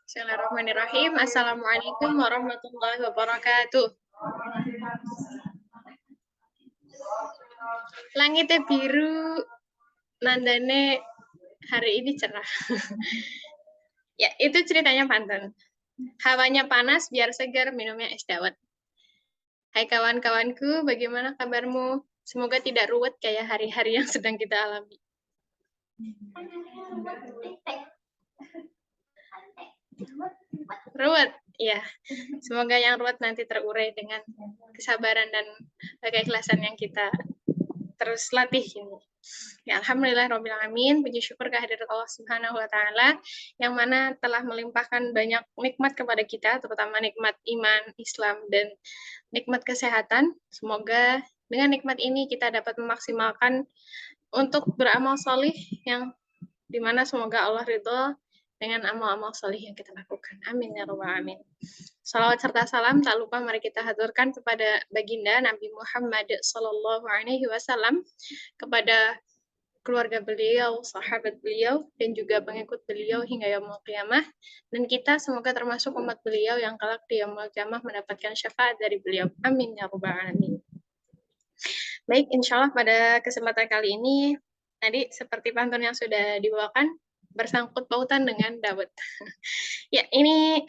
Bismillahirrahmanirrahim. Assalamualaikum warahmatullahi wabarakatuh. Langitnya biru, nandane hari ini cerah. Ya, itu ceritanya pantun. Hawanya panas, biar segar, minumnya es dawet. Hai kawan-kawanku, bagaimana kabarmu? Semoga tidak ruwet kayak hari-hari yang sedang kita alami. Ruwet, ya. Semoga yang ruwet nanti terurai dengan kesabaran dan keikhlasan yang kita terus latih ini. Ya, alhamdulillah rabbil alamin, puji syukur kehadirat Allah Subhanahu wa taala yang mana telah melimpahkan banyak nikmat kepada kita, terutama nikmat iman, Islam dan nikmat kesehatan. Semoga dengan nikmat ini kita dapat memaksimalkan untuk beramal solih yang dimana semoga Allah ridho dengan amal-amal solih yang kita lakukan. Amin ya rabbal alamin. Salawat serta salam tak lupa mari kita haturkan kepada baginda Nabi Muhammad Sallallahu Alaihi Wasallam, kepada keluarga beliau, sahabat beliau, dan juga pengikut beliau hingga yaumul qiyamah. Dan kita semoga termasuk umat beliau yang kelak di yaumul qiyamah mendapatkan syafaat dari beliau. Amin ya rabbal alamin. Baik, insya Allah pada kesempatan kali ini, tadi seperti pantun yang sudah dibawakan, bersangkut pautan dengan dawet. Ya, ini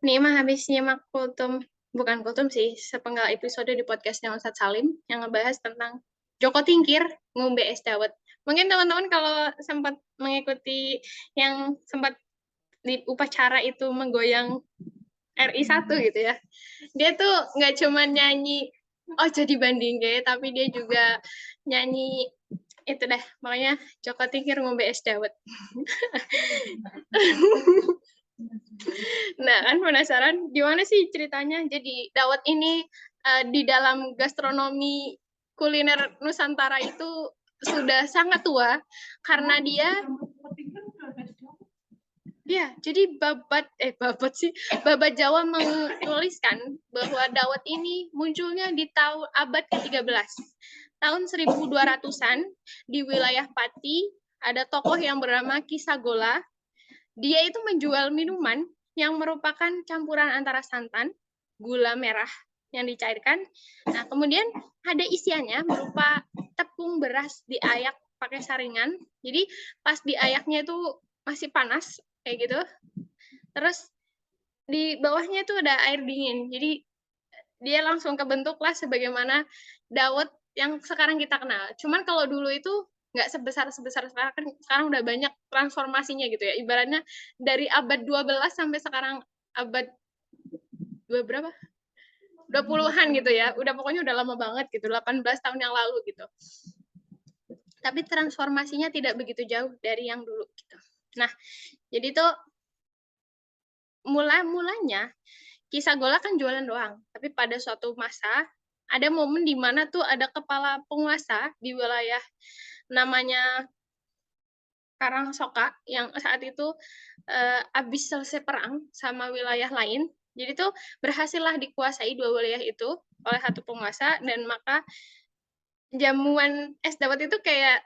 Nima habis nyimak bukan kultum sih, sepenggal episode di podcastnya Ustadz Salim, yang ngebahas tentang Joko Tingkir ngombe es dawet. Mungkin teman-teman kalau sempat mengikuti yang sempat di upacara itu menggoyang RI 1 gitu ya, dia tuh nggak cuma nyanyi oh jadi banding tapi dia juga nyanyi itu deh, makanya Joko Tingkir ngombe es dawet. Nah, kan penasaran gimana sih ceritanya? Jadi dawet ini di dalam gastronomi kuliner Nusantara itu sudah sangat tua karena dia ya, jadi Babat Jawa menuliskan bahwa dawet ini munculnya di tahun abad ke-13. Tahun 1200-an di wilayah Pati ada tokoh yang bernama Ki Sagola. Dia itu menjual minuman yang merupakan campuran antara santan, gula merah yang dicairkan. Nah, kemudian ada isiannya berupa tepung beras diayak pakai saringan. Jadi pas diayaknya itu masih panas kayak gitu. Terus di bawahnya itu ada air dingin. Jadi dia langsung kebentuklah sebagaimana dawet yang sekarang kita kenal. Cuman kalau dulu itu nggak sebesar sekarang, kan sekarang udah banyak transformasinya gitu ya. Ibaratnya dari abad 12 sampai sekarang abad berapa? 20-an gitu ya. Pokoknya udah lama banget gitu, 18 tahun yang lalu gitu. Tapi transformasinya tidak begitu jauh dari yang dulu gitu. Nah, jadi tuh mulanya Ki Sagola kan jualan doang, tapi pada suatu masa ada momen di mana tuh ada kepala penguasa di wilayah namanya Karangsoka yang saat itu habis selesai perang sama wilayah lain. Jadi tuh berhasillah dikuasai dua wilayah itu oleh satu penguasa, dan maka jamuan es dawet itu kayak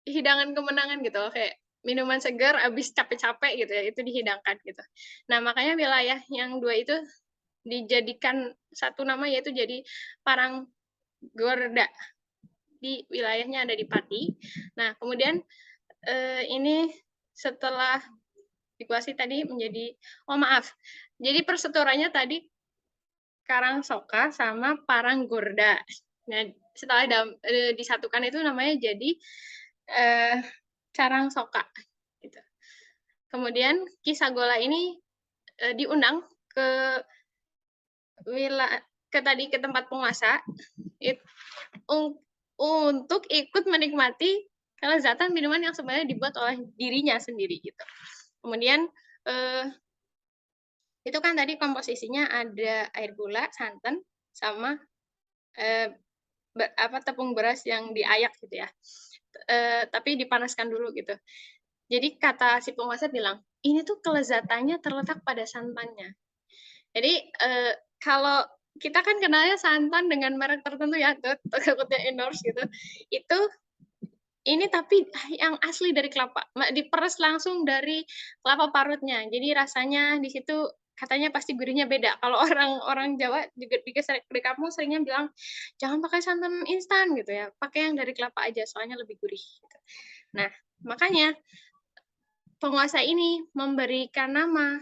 hidangan kemenangan gitu, kayak minuman segar abis capek-capek gitu ya, itu dihidangkan gitu. Nah, makanya wilayah yang dua itu dijadikan satu nama, yaitu jadi Paranggorda. Di wilayahnya ada di Pati. Nah, kemudian ini setelah dikuasai tadi menjadi, oh maaf, jadi perseturannya tadi Karangsoka sama Paranggorda. Nah, setelah disatukan itu namanya jadi Karangsoka gitu. Kemudian Ki Sagola ini diundang ke ke tempat penguasa untuk ikut menikmati kelezatan minuman yang sebenarnya dibuat oleh dirinya sendiri gitu. Kemudian itu kan tadi komposisinya ada air gula, santan, sama tepung beras yang diayak gitu ya. Tapi dipanaskan dulu gitu. Jadi kata si penguasa bilang, ini tuh kelezatannya terletak pada santannya. Jadi kalau kita kan kenalnya santan dengan merek tertentu ya, takutnya endorse gitu. Itu ini tapi yang asli dari kelapa, diperes langsung dari kelapa parutnya. Jadi rasanya di situ katanya pasti gurihnya beda. Kalau orang Jawa juga di kampung seringnya bilang, "Jangan pakai santan instan," gitu ya, "pakai yang dari kelapa aja, soalnya lebih gurih." Gitu. Nah, makanya penguasa ini memberikan nama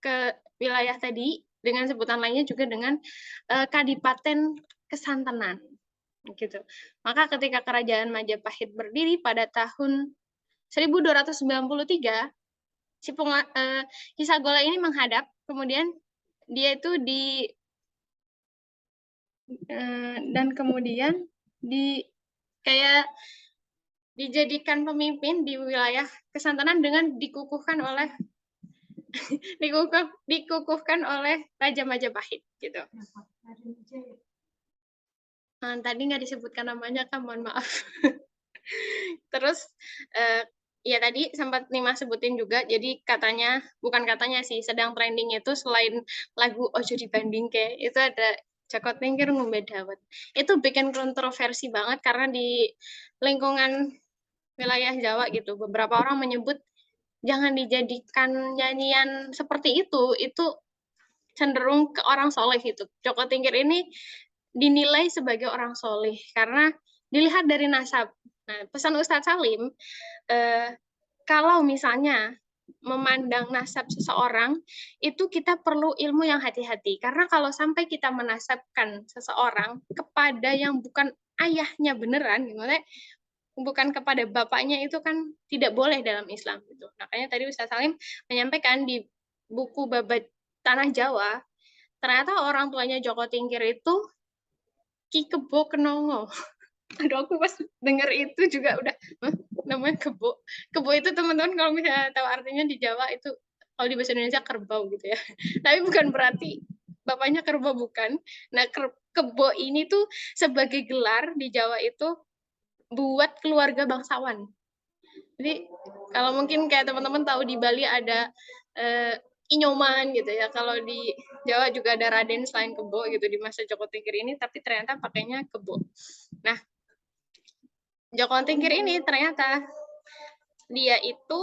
ke wilayah tadi dengan sebutan lainnya juga dengan Kadipaten Kesantenan. Gitu. Maka ketika Kerajaan Majapahit berdiri pada tahun 1293, Hisagala ini menghadap, kemudian dia itu dan kemudian kayak dijadikan pemimpin di wilayah Kesantenan dengan dikukuhkan oleh Raja Majapahit gitu. Tadi nggak disebutkan namanya kan, mohon maaf. Terus ya tadi sempat Nima sebutin juga, jadi bukan katanya sih, sedang trending itu selain lagu Ojo Dibandingke, itu ada Joko Tingkir Ngombe Dawet. Itu bikin kontroversi banget karena di lingkungan wilayah Jawa gitu, beberapa orang menyebut jangan dijadikan nyanyian seperti itu cenderung ke orang soleh gitu. Joko Tingkir ini dinilai sebagai orang soleh karena dilihat dari nasab. Nah, pesan Ustadz Salim, kalau misalnya memandang nasab seseorang, itu kita perlu ilmu yang hati-hati. Karena kalau sampai kita menasabkan seseorang kepada yang bukan ayahnya beneran, gimana? Bukan kepada bapaknya, itu kan tidak boleh dalam Islam gitu. Makanya tadi Ustadz Salim menyampaikan di buku Babat Tanah Jawa, ternyata orang tuanya Joko Tingkir itu Ki Kebo Kenongo. Aduh, aku pas denger itu juga udah, namanya kebo. Kebo itu teman-teman kalau misalnya tahu artinya di Jawa itu, kalau di bahasa Indonesia kerbau gitu ya. Tapi bukan berarti bapaknya kerbau, bukan. Nah, kebo ini tuh sebagai gelar di Jawa itu buat keluarga bangsawan. Jadi kalau mungkin kayak teman-teman tahu di Bali ada Inyoman gitu ya. Kalau di Jawa juga ada Raden selain Kebo gitu di masa Joko Tingkir ini, tapi ternyata pakainya Kebo. Nah, Joko Tingkir ini ternyata dia itu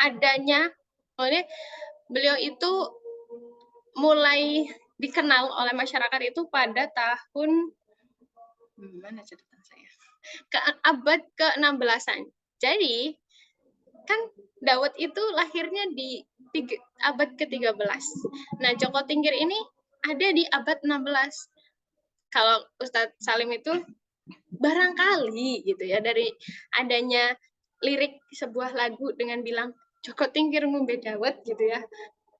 adanya, beliau itu mulai dikenal oleh masyarakat itu pada tahun mana catatan saya? Abad ke-16-an. Jadi kan Dawet itu lahirnya di abad ke-13. Nah, Joko Tingkir ini ada di abad 16. Kalau Ustadz Salim itu barangkali gitu ya, dari adanya lirik sebuah lagu dengan bilang Joko Tingkir ngombe dawet gitu ya,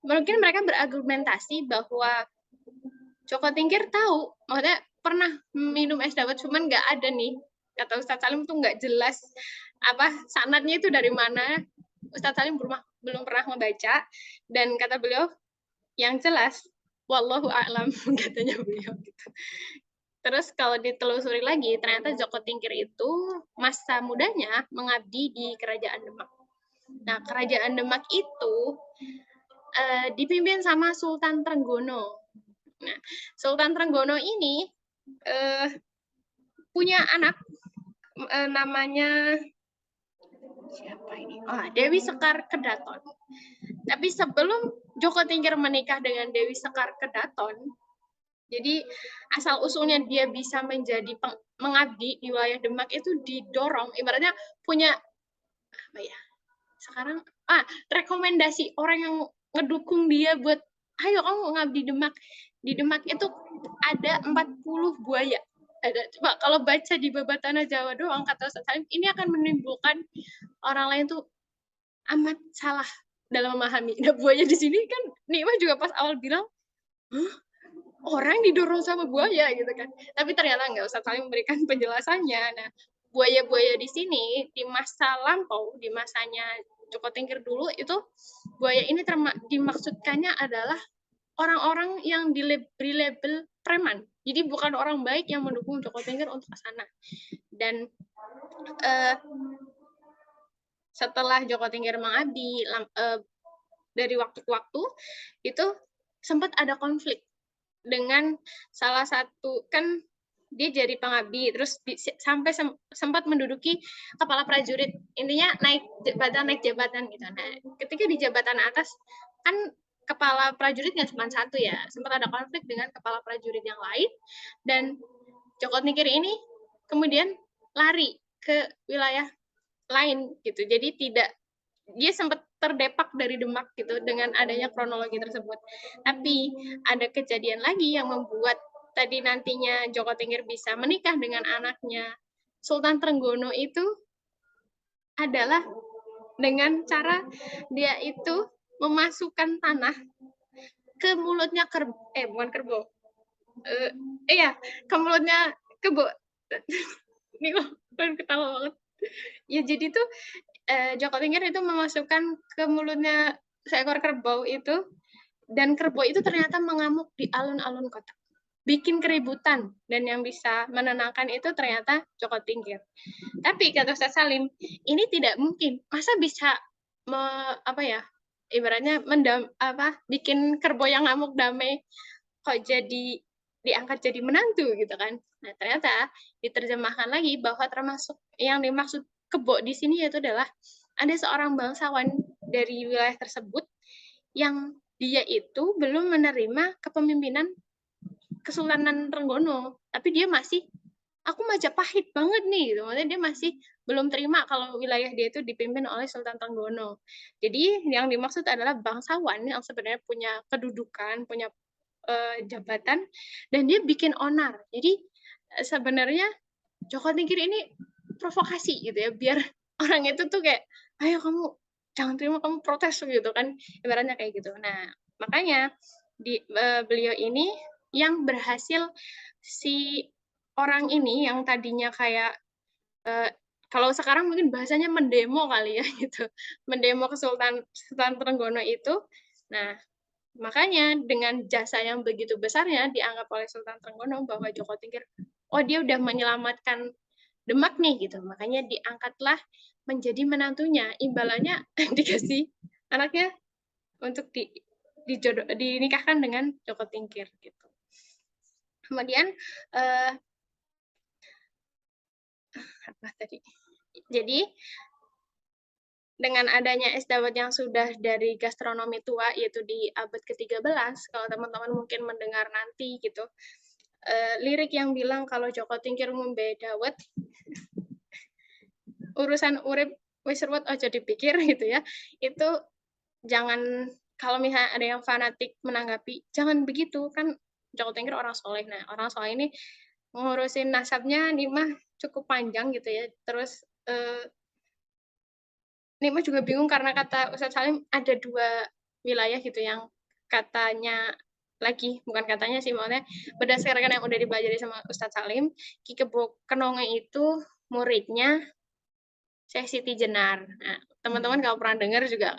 mungkin mereka berargumentasi bahwa Joko Tingkir tahu, maksudnya pernah minum es dawet, cuman nggak ada nih, kata Ustadz Salim tuh nggak jelas apa sanadnya itu dari mana. Ustadz Salim belum pernah membaca, dan kata beliau yang jelas wallahu a'lam katanya beliau gitu. Terus kalau ditelusuri lagi, ternyata Joko Tingkir itu masa mudanya mengabdi di Kerajaan Demak. Nah, Kerajaan Demak itu dipimpin sama Sultan Trenggono. Nah, Sultan Trenggono ini punya anak namanya siapa ini? Dewi Sekar Kedaton. Tapi sebelum Joko Tingkir menikah dengan Dewi Sekar Kedaton, jadi asal usulnya dia bisa menjadi mengabdi di wilayah Demak itu didorong, ibaratnya punya apa ya? Sekarang rekomendasi orang yang ngedukung dia buat ayo kamu ngabdi Demak. Di Demak itu ada 40 buaya. Coba kalau baca di Babat Tanah Jawa doang, kata Ustaz Salim, ini akan menimbulkan orang lain tuh amat salah dalam memahami. Nah, buaya di sini kan Nima juga pas awal bilang, orang didorong sama buaya gitu kan. Tapi ternyata nggak, usah saling memberikan penjelasannya. Nah, buaya-buaya di sini di masa lampau, di masanya Joko Tingkir dulu itu, buaya ini dimaksudkannya adalah orang-orang yang diberi label preman. Jadi bukan orang baik yang mendukung Joko Tingkir untuk ke sana. Dan setelah Joko Tingkir mengabdi dari waktu ke waktu, itu sempat ada konflik dengan salah satu, kan dia jadi pengabdi, terus sampai sempat menduduki kepala prajurit, intinya naik jabatan gitu. Nah, ketika di jabatan atas kan kepala prajurit nggak cuma satu ya, sempat ada konflik dengan kepala prajurit yang lain, dan Joko Tingkir ini kemudian lari ke wilayah lain gitu. Jadi dia sempat terdepak dari Demak gitu dengan adanya kronologi tersebut. Tapi ada kejadian lagi yang membuat tadi nantinya Joko Tingkir bisa menikah dengan anaknya Sultan Trenggono itu adalah dengan cara dia itu memasukkan tanah ke mulutnya bukan kerbau. Ke mulutnya kebo. Ini kok ketawa banget. Ya jadi tuh Joko Tingkir itu memasukkan ke mulutnya seekor kerbau itu, dan kerbau itu ternyata mengamuk di alun-alun kota, bikin keributan, dan yang bisa menenangkan itu ternyata Joko Tingkir. Tapi kata Ustaz Salim, ini tidak mungkin. Masa bisa ibaratnya bikin kerbau yang ngamuk damai kok jadi diangkat jadi menantu gitu kan. Nah, ternyata diterjemahkan lagi bahwa termasuk yang dimaksud kebo di sini yaitu adalah ada seorang bangsawan dari wilayah tersebut yang dia itu belum menerima kepemimpinan Kesultanan Trenggono, tapi dia masih aku Majapahit banget nih gitu. Maksudnya dia masih belum terima kalau wilayah dia itu dipimpin oleh Sultan Trenggono. Jadi yang dimaksud adalah bangsawan yang sebenarnya punya kedudukan, punya jabatan, dan dia bikin onar. Jadi sebenarnya Joko Tingkir ini provokasi gitu ya, biar orang itu tuh kayak, ayo kamu jangan terima, kamu protes gitu kan, ibaratnya kayak gitu. Nah, makanya beliau ini yang berhasil si orang ini yang tadinya kayak kalau sekarang mungkin bahasanya mendemo kali ya gitu, mendemo ke Sultan Trenggono itu. Nah, makanya dengan jasa yang begitu besarnya dianggap oleh Sultan Trenggono bahwa Joko Tingkir, oh dia udah menyelamatkan Demak nih gitu, makanya diangkatlah menjadi menantunya, imbalannya dikasih anaknya untuk dinikahkan dengan Joko Tingkir gitu. Kemudian apa tadi? Jadi dengan adanya es dawet yang sudah dari gastronomi tua, yaitu di abad ke-13, kalau teman-teman mungkin mendengar nanti gitu, lirik yang bilang kalau Joko Tingkir ngombe dawet, urusan urip wis ruwet aja dipikir gitu ya, itu jangan, kalau misalnya ada yang fanatik menanggapi, jangan begitu, kan Joko Tingkir orang soleh. Nah, orang soleh ini ngurusin nasabnya Nimah cukup panjang gitu ya, terus Nikmah juga bingung karena kata Ustadz Salim ada 2 wilayah gitu yang katanya bukan katanya sih, maksudnya berdasarkan yang udah dipelajari sama Ustadz Salim, Ki Kebo Kenonge itu muridnya Syekh Siti Jenar. Nah, teman-teman kalau pernah dengar juga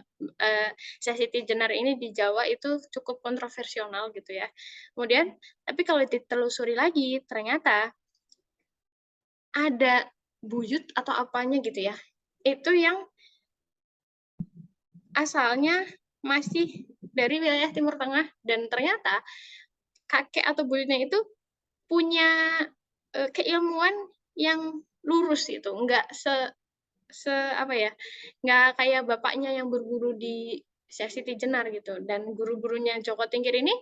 Syekh Siti Jenar ini di Jawa itu cukup kontroversial gitu ya. Kemudian, tapi kalau ditelusuri lagi, ternyata ada buyut atau apanya gitu ya, itu yang asalnya masih dari wilayah Timur Tengah, dan ternyata kakek atau buyutnya itu punya keilmuan yang lurus gitu, nggak nggak kayak bapaknya yang berguru di Syekh Siti Jenar gitu, dan guru-gurunya Joko Tingkir ini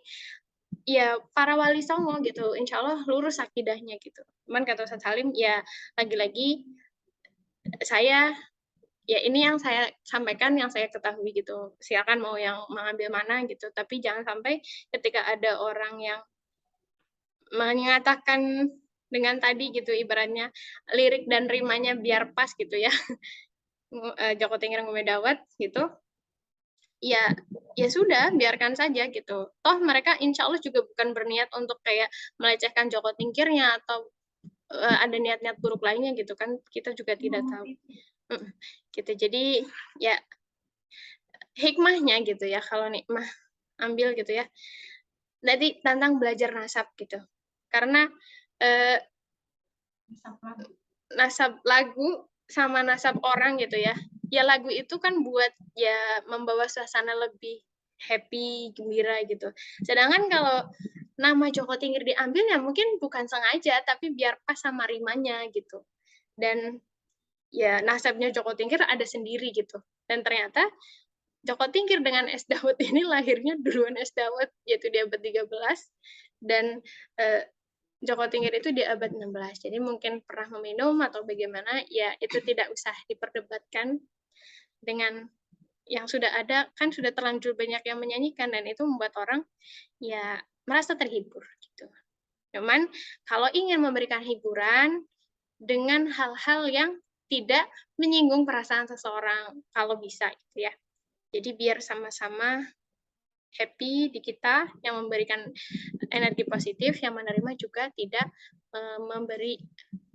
ya para wali songo gitu, insya Allah lurus akidahnya gitu. Cuman kata Ustadz Salim, ya lagi-lagi saya ya ini yang saya sampaikan, yang saya ketahui gitu. Silakan mau yang mengambil mana gitu, tapi jangan sampai ketika ada orang yang mengatakan dengan tadi gitu, ibaratnya lirik dan rimanya biar pas gitu ya, Joko Tingkir ngombe dawet gitu, ya sudah, biarkan saja gitu. Toh mereka insya Allah juga bukan berniat untuk kayak melecehkan Joko Tingkirnya atau ada niat-niat buruk lainnya gitu kan, kita juga tidak tahu. Gitu. Jadi ya hikmahnya gitu ya, kalau Nikmah ambil gitu ya, nanti tentang belajar nasab gitu, karena nasab lagu sama nasab orang gitu ya, ya lagu itu kan buat ya membawa suasana lebih happy, gembira gitu, sedangkan kalau nama Joko Tingkir diambil ya mungkin bukan sengaja, tapi biar pas sama rimanya gitu. Dan ya nasabnya Joko Tingkir ada sendiri gitu. Dan ternyata Joko Tingkir dengan Es Dawet ini lahirnya duluan Es Dawet, yaitu di abad 13, dan Joko Tingkir itu di abad 16. Jadi mungkin pernah meminum atau bagaimana, ya itu tidak usah diperdebatkan. Dengan yang sudah ada, kan sudah terlanjur banyak yang menyanyikan, dan itu membuat orang ya merasa terhibur gitu. Cuman kalau ingin memberikan hiburan dengan hal-hal yang tidak menyinggung perasaan seseorang, kalau bisa gitu ya. Jadi biar sama-sama happy di kita, yang memberikan energi positif, yang menerima juga tidak memberi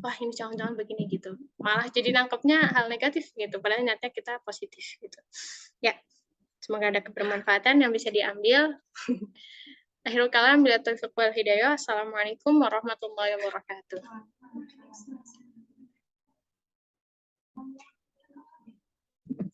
wah ini jangan-jangan begini gitu, malah jadi nangkepnya hal negatif gitu, padahal niatnya kita positif gitu ya. Semoga ada kebermanfaatan yang bisa diambil. Akhirul kalam, bila taufiq wal hidayah. Assalamualaikum warahmatullahi wabarakatuh.